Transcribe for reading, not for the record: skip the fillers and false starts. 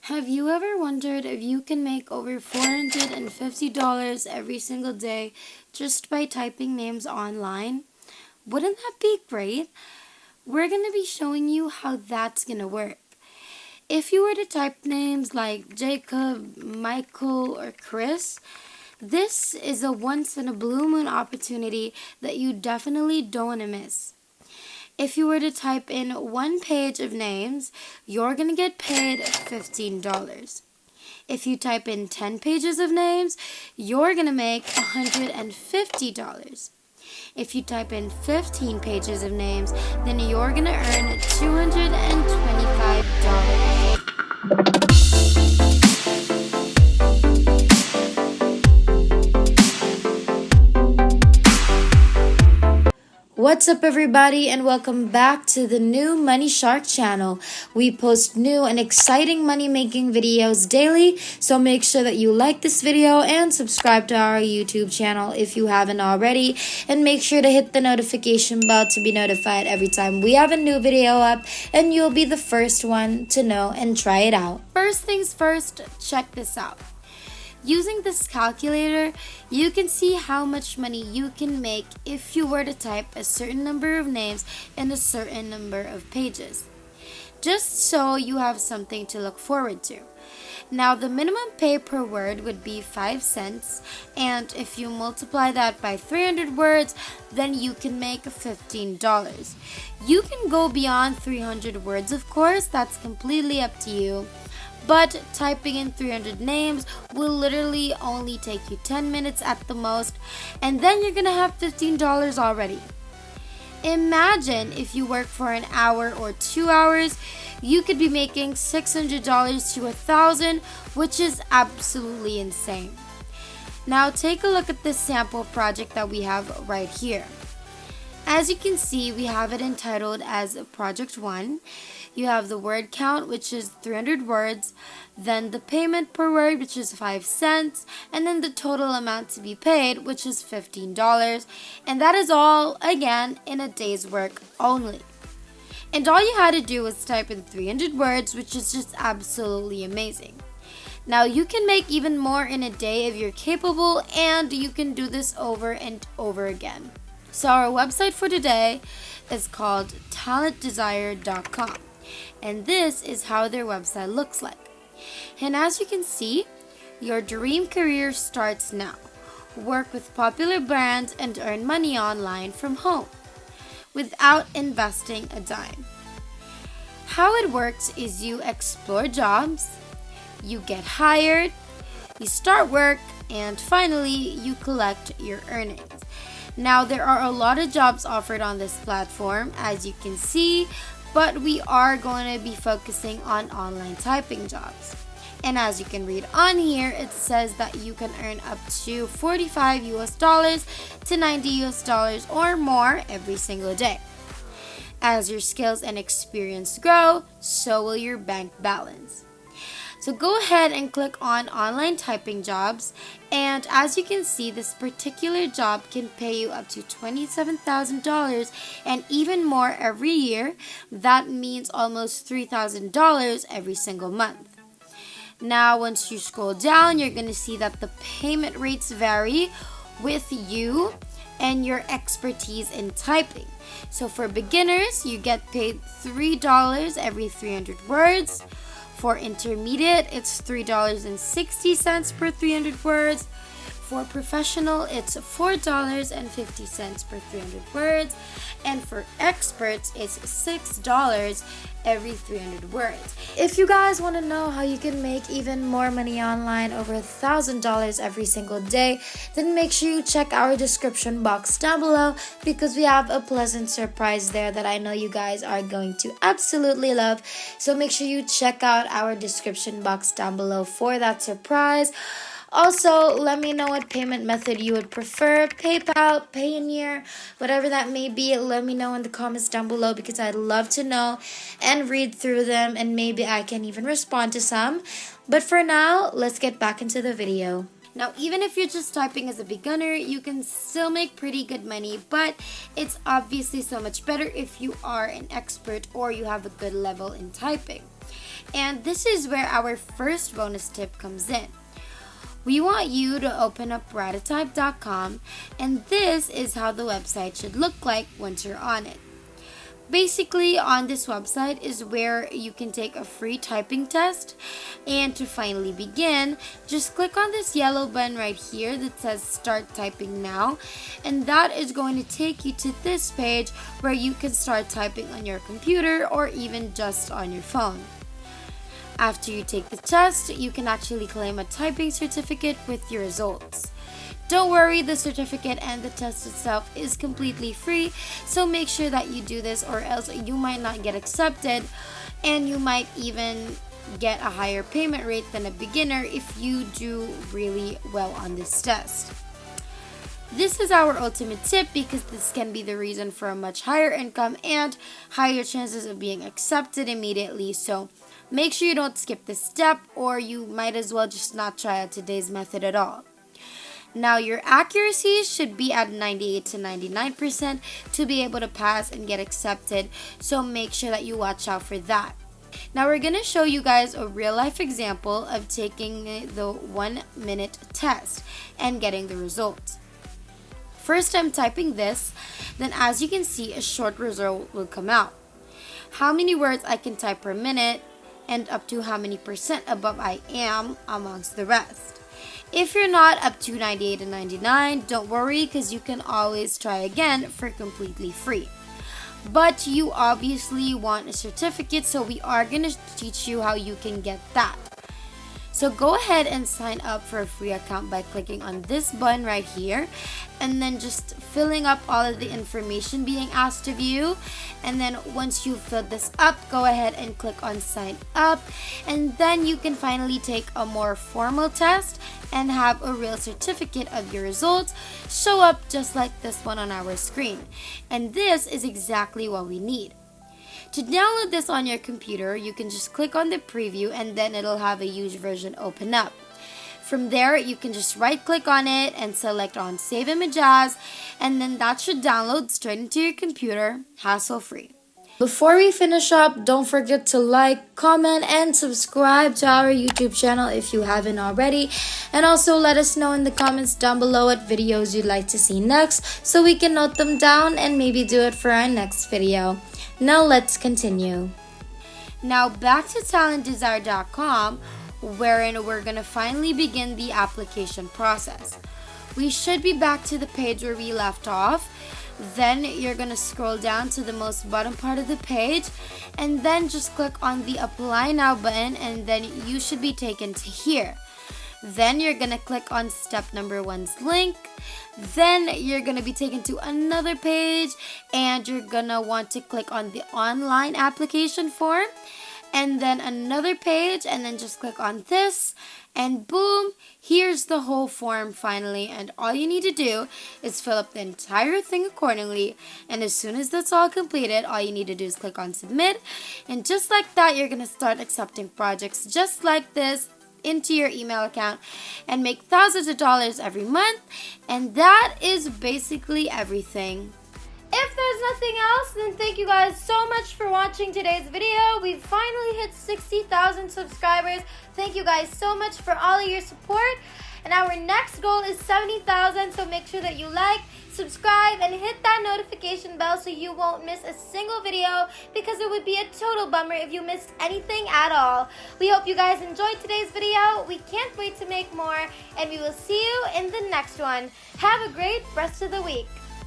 Have you ever wondered if you can make over $450 every single day just by typing names online? Wouldn't that be great? We're going to be showing you how that's going to work. If you were to type names like Jacob, Michael, or Chris, this is a once in a blue moon opportunity that you definitely don't want to miss. If you were to type in one page of names, you're going to get paid $15. If you type in 10 pages of names, you're going to make $150. If you type in 15 pages of names, then you're going to earn $225. What's up, everybody, and welcome back to the new Money Shark channel. We post new and exciting money-making videos daily, so make sure that you like this video and subscribe to our YouTube channel if you haven't already, and make sure to hit the notification bell to be notified every time we have a new video up, and you'll be the first one to know and try it out. First things first, check this out. Using this calculator, you can see how much money you can make if you were to type a certain number of names in a certain number of pages. Just so you have something to look forward to. Now, the minimum pay per word would be 5 cents, and if you multiply that by 300 words, then you can make $15. You can go beyond 300 words, of course, that's completely up to you. But typing in 300 names will literally only take you 10 minutes at the most, and then you're gonna have $15 already. Imagine if you work for an hour or 2 hours, you could be making $600 to $1,000, which is absolutely insane. Now take a look at this sample project that we have right here. As you can see, we have it entitled as Project 1. You have the word count, which is 300 words, then the payment per word, which is 5 cents, and then the total amount to be paid, which is $15. And that is all, again, in a day's work only. And all you had to do was type in 300 words, which is just absolutely amazing. Now, you can make even more in a day if you're capable, and you can do this over and over again. So our website for today is called talentdesire.com, and this is how their website looks like. And as you can see, your dream career starts now. Work with popular brands and earn money online from home without investing a dime. How it works is you explore jobs, you get hired, you start work, and finally you collect your earnings. Now, there are a lot of jobs offered on this platform, as you can see, but we are going to be focusing on online typing jobs. And as you can read on here, it says that you can earn up to $45 to $90 or more every single day. As your skills and experience grow, so will your bank balance. So go ahead and click on online typing jobs, and as you can see, this particular job can pay you up to $27,000 and even more every year. That means almost $3,000 every single month. Now, once you scroll down, you're going to see that the payment rates vary with you and your expertise in typing. So for beginners, you get paid $3 every 300 words. For intermediate, it's $3.60 per 300 words. For professional, it's $4.50 per 300 words. And for experts, it's $6 every 300 words. If you guys want to know how you can make even more money online, over $1,000 every single day, then make sure you check our description box down below, because we have a pleasant surprise there that I know you guys are going to absolutely love. So make sure you check out our description box down below for that surprise. Also, let me know what payment method you would prefer, PayPal, Payoneer, whatever that may be. Let me know in the comments down below, because I'd love to know and read through them, and maybe I can even respond to some. But for now, let's get back into the video. Now, even if you're just typing as a beginner, you can still make pretty good money, but it's obviously so much better if you are an expert or you have a good level in typing. And this is where our first bonus tip comes in. We want you to open up Ratatype.com, and this is how the website should look like once you're on it. Basically, on this website is where you can take a free typing test. And to finally begin, just click on this yellow button right here that says Start Typing Now. And that is going to take you to this page where you can start typing on your computer or even just on your phone. After you take the test, you can actually claim a typing certificate with your results. Don't worry, the certificate and the test itself is completely free, so make sure that you do this or else you might not get accepted, and you might even get a higher payment rate than a beginner if you do really well on this test. This is our ultimate tip because this can be the reason for a much higher income and higher chances of being accepted immediately, so make sure you don't skip this step, or you might as well just not try out today's method at all. Now, your accuracy should be at 98 to 99% to be able to pass and get accepted, so make sure that you watch out for that. Now, we're going to show you guys a real-life example of taking the 1-minute test and getting the results. First, I'm typing this, then as you can see, a short result will come out. How many words I can type per minute, and up to how many percent above I am amongst the rest. If you're not up to 98 and 99, don't worry because you can always try again for completely free. But you obviously want a certificate, so we are going to teach you how you can get that. So go ahead and sign up for a free account by clicking on this button right here, and then just filling up all of the information being asked of you. And then once you've filled this up, go ahead and click on sign up, and then you can finally take a more formal test and have a real certificate of your results show up just like this one on our screen. And this is exactly what we need. To download this on your computer, you can just click on the preview and then it'll have a used version open up. From there, you can just right click on it and select on Save Image As, and then that should download straight into your computer, hassle free. Before we finish up, don't forget to like, comment, and subscribe to our YouTube channel if you haven't already. And also let us know in the comments down below what videos you'd like to see next so we can note them down and maybe do it for our next video. Now let's continue. Now back to talentdesire.com, wherein we're going to finally begin the application process. We should be back to the page where we left off. Then you're going to scroll down to the most bottom part of the page and then just click on the Apply Now button, and then you should be taken to here. Then you're going to click on step number 1's link. Then you're going to be taken to another page and you're going to want to click on the online application form, and then another page, and then just click on this, and boom, here's the whole form finally. And all you need to do is fill up the entire thing accordingly, and as soon as that's all completed, all you need to do is click on submit, and just like that, you're going to start accepting projects just like this into your email account and make thousands of dollars every month. And that is basically everything. If there's nothing else, then thank you guys so much for watching today's video. We've finally hit 60,000 subscribers. Thank you guys so much for all of your support. And our next goal is 70,000, so make sure that you like, subscribe, and hit that notification bell so you won't miss a single video, because it would be a total bummer if you missed anything at all. We hope you guys enjoyed today's video. We can't wait to make more, and we will see you in the next one. Have a great rest of the week.